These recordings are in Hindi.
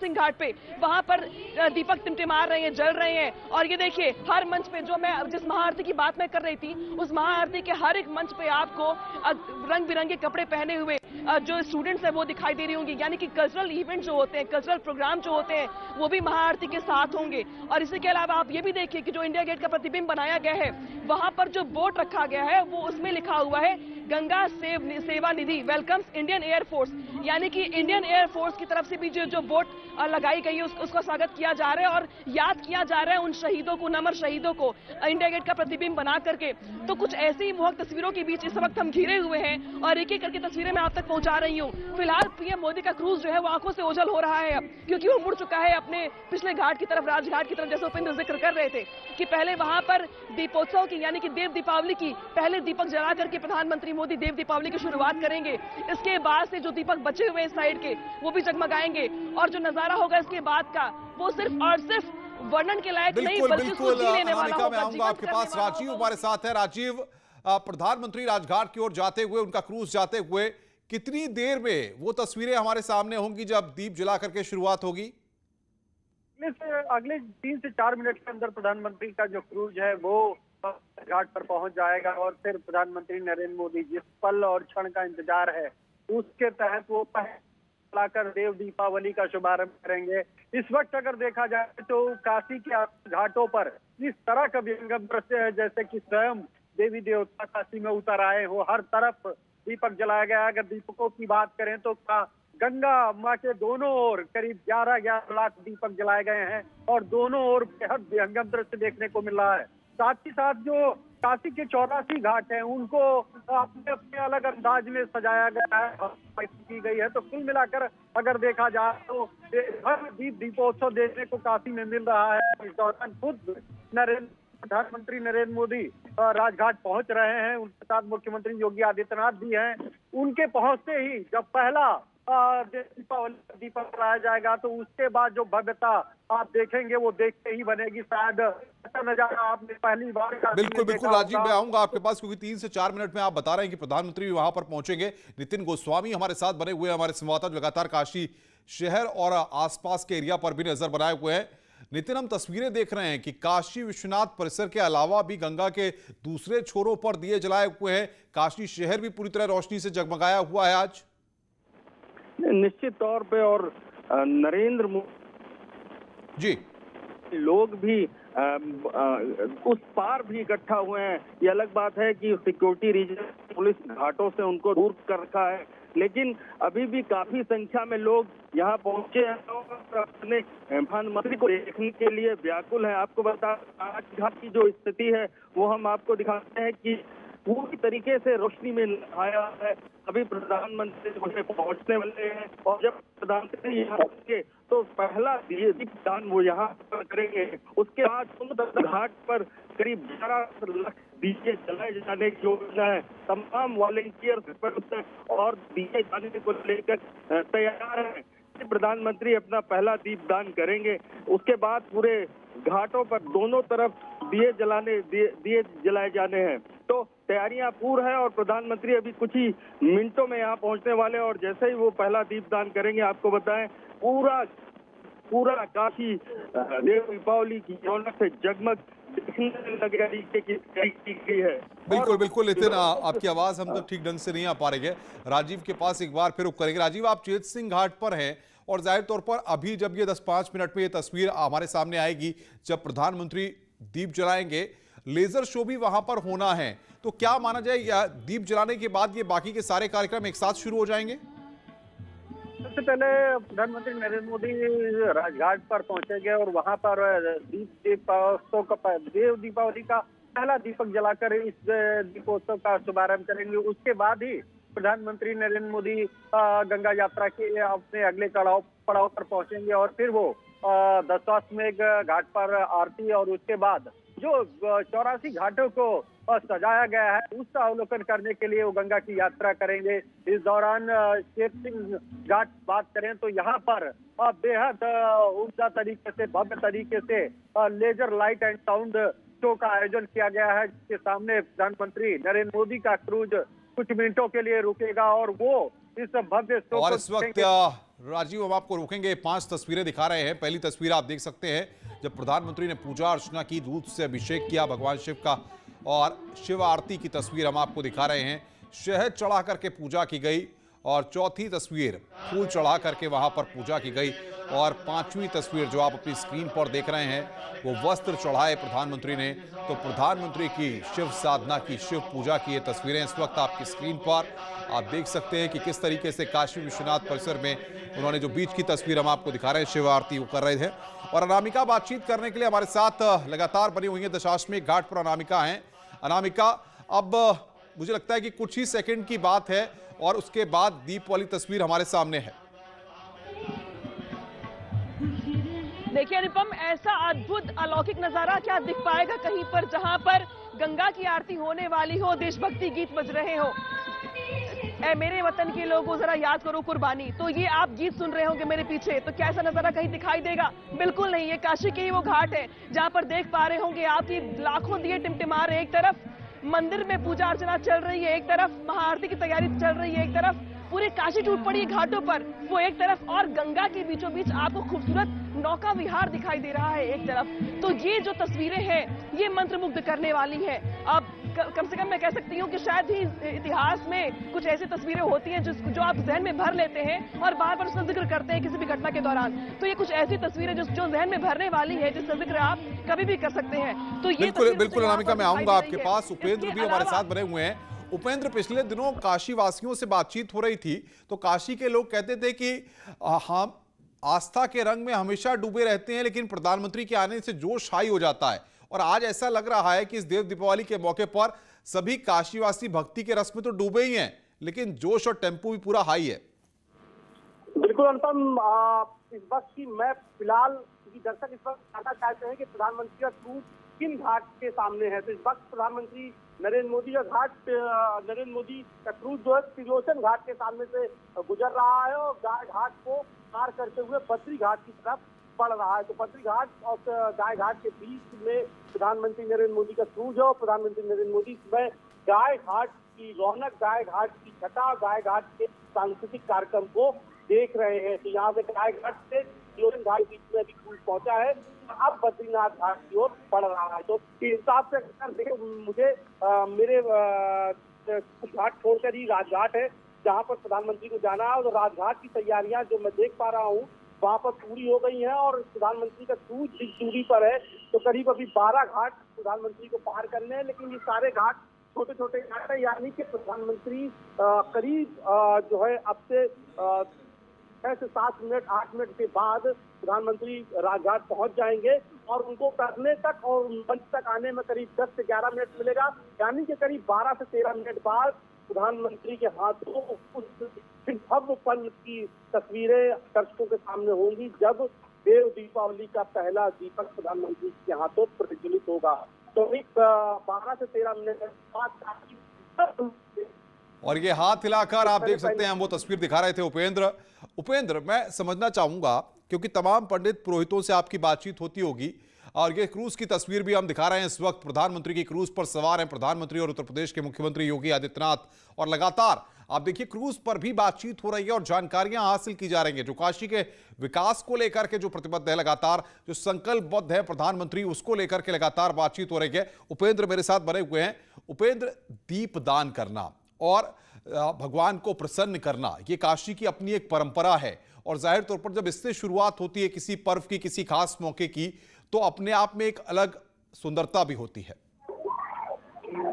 सिंह घाट पे, वहां पर दीपक टिमटिमा रहे हैं, जल रहे हैं। और ये देखिए हर मंच पे जो मैं जिस महाआरती की बात मैं कर रही थी, उस महाआरती के हर एक मंच पे आपको रंग बिरंगे कपड़े पहने हुए जो स्टूडेंट्स हैं वो दिखाई दे रही होंगी। यानी कि कल्चरल इवेंट जो होते हैं, कल्चरल प्रोग्राम जो होते हैं, वो भी महाआरती के साथ होंगे। और इसी के अलावा आप ये भी देखिए कि जो इंडिया गेट का प्रतिबिंब बनाया गया है, वहां पर जो बोर्ड रखा गया है वो उसमें लिखा हुआ है गंगा सेवा निधि वेलकम्स इंडियन एयरफोर्स। यानी कि इंडियन एयरफोर्स की तरफ से भी जो बोट लगाई गई है उसका स्वागत किया जा रहा है और याद किया जा रहा है उन शहीदों को, नमर शहीदों को, इंडिया गेट का प्रतिबिंब बना करके। तो कुछ ऐसी मोहक तस्वीरों के बीच इस वक्त हम घिरे हुए हैं और एक एक करके तस्वीरें मैं आप तक पहुंचा रही हूं। फिलहाल पीएम मोदी का क्रूज जो है वो आंखों से ओझल हो रहा है क्योंकि वो मुड़ चुका है अपने पिछले घाट की तरफ, राजघाट की तरफ, जैसे उपेंद्र जिक्र कर रहे थे कि पहले वहां पर दीपोत्सव की यानी कि देव दीपावली की पहले दीपक जला करके प्रधानमंत्री मोदी देव दीपावली की शुरुआत करेंगे। इसके बाद से जो दीपक बचे हुए इस साइड के वो भी जगमगाएंगे और जो नजारा होगा इसके बाद का वो सिर्फ और सिर्फ वर्णन के लायक नहीं बल्कि उसको जी लेने वाला होगा। मैं आऊंगा आपके पास। राजीव हमारे साथ है। राजीव, प्रधानमंत्री राजघाट की ओर जाते हुए, उनका क्रूज जाते हुए कितनी देर में वो तस्वीरें हमारे सामने होंगी जब दीप जला करके शुरुआत होगी? अगले 3 से 4 मिनट के अंदर प्रधानमंत्री का जो क्रूज है वो घाट पर पहुंच जाएगा और फिर प्रधानमंत्री नरेंद्र मोदी जिस पल और क्षण का इंतजार है उसके तहत वो लाकर देव दीपावली का शुभारंभ करेंगे। इस वक्त अगर देखा जाए तो काशी के घाटों पर इस तरह का विहंगम दृश्य है जैसे कि स्वयं देवी देवता काशी में उतर आए हो। हर तरफ दीपक जलाया गया है। अगर दीपकों की बात करें तो गंगा माँ के दोनों ओर करीब 11 लाख दीपक जलाए गए हैं और दोनों ओर बेहद विहंगम दृश्य देखने को मिल रहा है। साथ ही साथ जो काशी के 84 घाट हैं उनको अपने अपने अलग अंदाज में सजाया गया है, की गई है। तो कुल मिलाकर अगर देखा जाए तो हर दीपोत्सव देखने को काशी में मिल रहा है। इस दौरान खुद प्रधानमंत्री नरेंद्र मोदी राजघाट पहुंच रहे हैं, उनके साथ मुख्यमंत्री योगी आदित्यनाथ भी हैं। उनके पहुंचते ही जब पहला दीपक जलाया जाएगा तो उसके बाद जो भव्यता आप देखेंगे वो देखते ही बनेगी। शायद ऐसा नजारा आपने पहली बार बिल्कुल बिल्कुल राजीव, मैं आऊंगा आपके पास क्योंकि 3 से 4 मिनट में आप बता रहे हैं कि प्रधानमंत्री भी वहां पर पहुंचेंगे। नितिन गोस्वामी हमारे साथ बने हुए, हमारे संवाददाता लगातार काशी शहर और आसपास के एरिया पर भी नजर बनाए हुए हैं। नितिन, हम तस्वीरें देख रहे हैं कि काशी विश्वनाथ परिसर के अलावा भी गंगा के दूसरे छोरों पर दिए जलाए हुए हैं। काशी शहर भी पूरी तरह रोशनी से जगमगाया हुआ है आज। निश्चित तौर पे और नरेंद्र मोदी जी लोग भी उस पार भी इकट्ठा हुए हैं। ये अलग बात है कि सिक्योरिटी रीजन पुलिस घाटों से उनको दूर कर रखा है, लेकिन अभी भी काफी संख्या में लोग यहाँ पहुंचे हैं और अपने प्रधानमंत्री को देखने के लिए व्याकुल है। आपको बता आज घाट की जो स्थिति है वो हम आपको दिखाते हैं कि पूरी तरीके से रोशनी में आया है। अभी प्रधानमंत्री पहुंचने वाले हैं और जब प्रधानमंत्री यहाँ पहुंचेंगे तो पहला दीपदान वो यहाँ पर करेंगे। उसके बाद घाट पर करीब 11 लाख दिए जलाए जाने की योजना है। तमाम वॉलेंटियर और दिए जाने को लेकर तैयार है। प्रधानमंत्री अपना पहला दीपदान करेंगे, उसके बाद पूरे घाटों पर दोनों तरफ दिए जलाए जाने हैं। तो तैयारियां पूर्ण है और प्रधानमंत्री अभी कुछ ही मिनटों में यहाँ पहुंचने वाले हैं और जैसे ही वो पहला दीपदान करेंगे आपको बताएं पूरा काशी देव दीपावली की रौनक से जगमग की गई है। बिल्कुल बिल्कुल नितिन, आपकी आवाज हम तक ठीक ढंग से नहीं आ पा रही है। राजीव के पास एक बार फिर रुक करेंगे। राजीव, आप चेत सिंह घाट पर हैं और जाहिर तौर पर अभी जब ये 10-5 मिनट में ये तस्वीर हमारे सामने आएगी जब प्रधानमंत्री दीप जलाएंगे, लेजर शो भी वहां पर होना है, तो क्या माना जाए या दीप जलाने के बाद ये बाकी के सारे कार्यक्रम एक साथ शुरू हो जाएंगे? सबसे पहले प्रधानमंत्री नरेंद्र मोदी राजघाट पर पहुंचेंगे और वहां पर देव दीपावली का पहला दीपक जलाकर इस दीपोत्सव का शुभारंभ करेंगे। उसके बाद ही प्रधानमंत्री नरेंद्र मोदी गंगा यात्रा के अपने अगले पड़ाव पर पहुंचेंगे और फिर वो दशाश्वमेध घाट पर आरती और उसके बाद जो 84 घाटों को सजाया गया है उसका अवलोकन करने के लिए वो गंगा की यात्रा करेंगे। इस दौरान चेत सिंह घाट बात करें तो यहाँ पर बेहद उम्दा तरीके से, भव्य तरीके से laser light and sound show का आयोजन किया गया है, जिसके सामने प्रधानमंत्री नरेंद्र मोदी का क्रूज कुछ मिनटों के लिए रुकेगा और वो इस भव्य शो और इस वक्त राजीव, हम आपको रोकेंगे। 5 तस्वीरें दिखा रहे हैं। पहली तस्वीर आप देख सकते हैं जब प्रधानमंत्री ने पूजा अर्चना की, दूध से अभिषेक किया भगवान शिव का, और शिव आरती की तस्वीर हम आपको दिखा रहे हैं। शहद चढ़ा करके पूजा की गई, और चौथी तस्वीर फूल चढ़ा करके वहां पर पूजा की गई, और 5वीं तस्वीर जो आप अपनी स्क्रीन पर देख रहे हैं वो वस्त्र चढ़ाए प्रधानमंत्री ने। तो प्रधानमंत्री की शिव साधना की, शिव पूजा की ये तस्वीरें इस वक्त आपकी स्क्रीन पर आप देख सकते हैं कि किस तरीके से काशी विश्वनाथ परिसर में उन्होंने जो बीच की तस्वीर हम आपको दिखा रहे हैं, शिव आरती वो कर रहे थे। और अनामिका बातचीत करने के लिए हमारे साथ लगातार बनी हुई है। दशाश्वमेध घाट पर अनामिका हैं। अनामिका, अब मुझे लगता है कि कुछ ही सेकंड की बात है और उसके बाद दीप वाली तस्वीर हमारे सामने है। देखिए अनुपम, ऐसा अद्भुत अलौकिक नजारा क्या दिख पाएगा कहीं पर, जहां पर गंगा की आरती होने वाली हो, देशभक्ति गीत बज रहे हो। ऐ मेरे वतन के लोगों जरा याद करो कुर्बानी, तो ये आप गीत सुन रहे होंगे मेरे पीछे, तो क्या ऐसा नजारा कहीं दिखाई देगा? बिल्कुल नहीं। ये काशी के ही वो घाट है जहां पर देख पा रहे होंगे आप कि लाखों दिए टिमटिमा रहे। एक तरफ मंदिर में पूजा अर्चना चल रही है, एक तरफ महाआरती की तैयारी चल रही है, एक तरफ पूरी काशी टूट पड़ी है घाटों पर, वो एक तरफ, और गंगा के बीचों बीच आपको खूबसूरत नौका विहार दिखाई दे रहा है एक तरफ। तो ये जो तस्वीरें हैं ये मंत्रमुग्ध करने वाली है। अब कम से कम मैं कह सकती हूँ कि शायद ही इतिहास में कुछ ऐसी तस्वीरें होती हैं जो आप जहन में भर लेते हैं और बार बार उसका जिक्र करते हैं किसी भी घटना के दौरान। तो ये कुछ ऐसी तस्वीरें जो जहन में भरने वाली है, जिसका जिक्र आप कभी भी कर सकते हैं। तो ये बिल्कुल अनामिका, मैं आऊंगा आपके पास। उपेंद्र भी हमारे साथ बने हुए हैं। उपेंद्र, पिछले दिनों काशी वासियों से बातचीत हो रही थी तो काशी के लोग कहते थे कि हम आस्था के रंग में हमेशा डूबे रहते हैं, लेकिन प्रधानमंत्री के आने से जोश हाई हो जाता है। और आज ऐसा लग रहा है कि इस देव दीपावली के मौके पर सभी काशीवासी भक्ति के रस में तो डूबे ही हैं, लेकिन जोश और टेम्पो भी पूरा हाई है। बिल्कुल अनुपम, इस वक्त की मैं फिलहाल, क्योंकि दर्शक इस वक्त जानना चाहते हैं कि प्रधानमंत्री का क्रूज किन घाट के सामने है, तो इस वक्त प्रधानमंत्री नरेंद्र मोदी का क्रूज जो है त्रिलोचन घाट के सामने से गुजर रहा है और गाय घाट को पार करते हुए बद्री घाट की तरफ बढ़ रहा है। तो बद्री घाट और गाय घाट के बीच में प्रधानमंत्री नरेंद्र मोदी का क्रूज है और प्रधानमंत्री नरेंद्र मोदी सुबह गाय घाट की रौनक, गाय घाट की छटा, गाय घाट के सांस्कृतिक कार्यक्रम को देख रहे हैं। तो यहाँ से गाय घाट से त्रिलोचन घाट के बीच में अभी क्रूज पहुंचा है, अब बद्रीनाथ घाट की ओर बढ़ रहा है। तो इस हिसाब से अगर देखो, मुझे मेरे घाट छोड़कर ही राजघाट है जहाँ पर प्रधानमंत्री को जाना है, और राजघाट की तैयारियां जो मैं देख पा रहा हूँ वहाँ पर पूरी हो गई हैं और प्रधानमंत्री का क्रूज जिस दूरी पर है तो करीब अभी 12 घाट प्रधानमंत्री को पार करने हैं, लेकिन ये सारे घाट छोटे छोटे घाट है, यानी कि प्रधानमंत्री करीब जो है अब से 6 से 7 मिनट 8 मिनट के बाद प्रधानमंत्री राजघाट पहुंच जाएंगे और उनको करने तक और मंच तक आने में करीब 10 से 11 मिनट मिलेगा, यानी कि करीब 12 से 13 मिनट बाद प्रधानमंत्री के हाथों उस भव्य पल की तस्वीरें दर्शकों के सामने होंगी जब देव दीपावली का पहला दीपक प्रधानमंत्री के हाथों प्रज्वलित होगा। तो 12 से 13 मिनट बाद और ये हाथ हिलाकर आप देख सकते हैं, हम वो तस्वीर दिखा रहे थे उपेंद्र, मैं समझना चाहूंगा क्योंकि तमाम पंडित पुरोहितों से आपकी बातचीत होती होगी और ये क्रूज की तस्वीर भी हम दिखा रहे हैं। इस वक्त प्रधानमंत्री की क्रूज पर सवार हैं प्रधानमंत्री और उत्तर प्रदेश के मुख्यमंत्री योगी आदित्यनाथ, और लगातार आप देखिए क्रूज पर भी बातचीत हो रही है और जानकारियां हासिल की जा रही हैं। जो काशी के विकास को लेकर के जो प्रतिबद्ध है, लगातार जो संकल्पबद्ध है प्रधानमंत्री, उसको लेकर के लगातार बातचीत हो रही है। उपेंद्र मेरे साथ बने हुए हैं। उपेंद्र, दीप दान करना और भगवान को प्रसन्न करना, ये काशी की अपनी एक परंपरा है और जाहिर तौर पर जब इससे शुरुआत होती है किसी पर्व की, किसी खास मौके की, तो अपने आप में एक अलग सुंदरता भी होती है।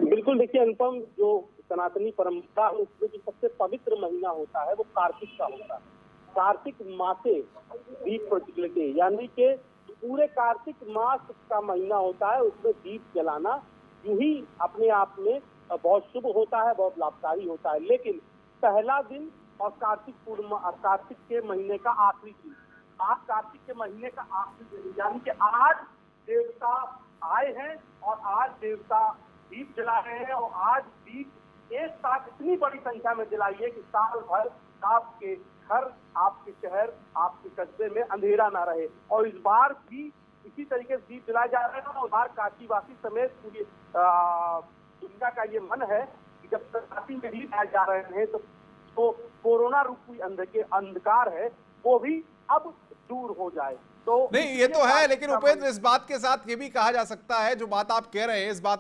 बिल्कुल, देखिए अनुपम, जो सनातनी परंपरा है उसमें जो सबसे पवित्र महीना होता है वो कार्तिक का होता है। कार्तिक मासे दीप प्रज्वलित, यानी कि पूरे कार्तिक मास का महीना होता है, उसमें दीप जलाना यूं ही अपने आप में बहुत शुभ होता है, बहुत लाभकारी होता है। लेकिन पहला दिन और कार्तिक के महीने का आखिरी दिन, आज कार्तिक के महीने का आखिरी दिन, यानी कि आज देवता आए हैं और आज देवता दीप जला रहे हैं और आज दीप एक साथ इतनी बड़ी संख्या में जलाइए कि साल भर आपके घर, आपके शहर, आपके कस्बे में अंधेरा ना रहे। और इस बार भी इसी तरीके से दीप जलाए जा रहे हैं और बार काशीवासी समेत पूरी दुनिया का ये मन है कि जब काशी में दीप जलाए जा रहे हैं तो कोरोना रूपी अंधकार है वो भी अब दूर हो जाए। तो नहीं, ये तो है, लेकिन उपेंद्र इस बात के साथ ये भी कहा जा सकता है, जो बात आप कह रहे हैं इस बात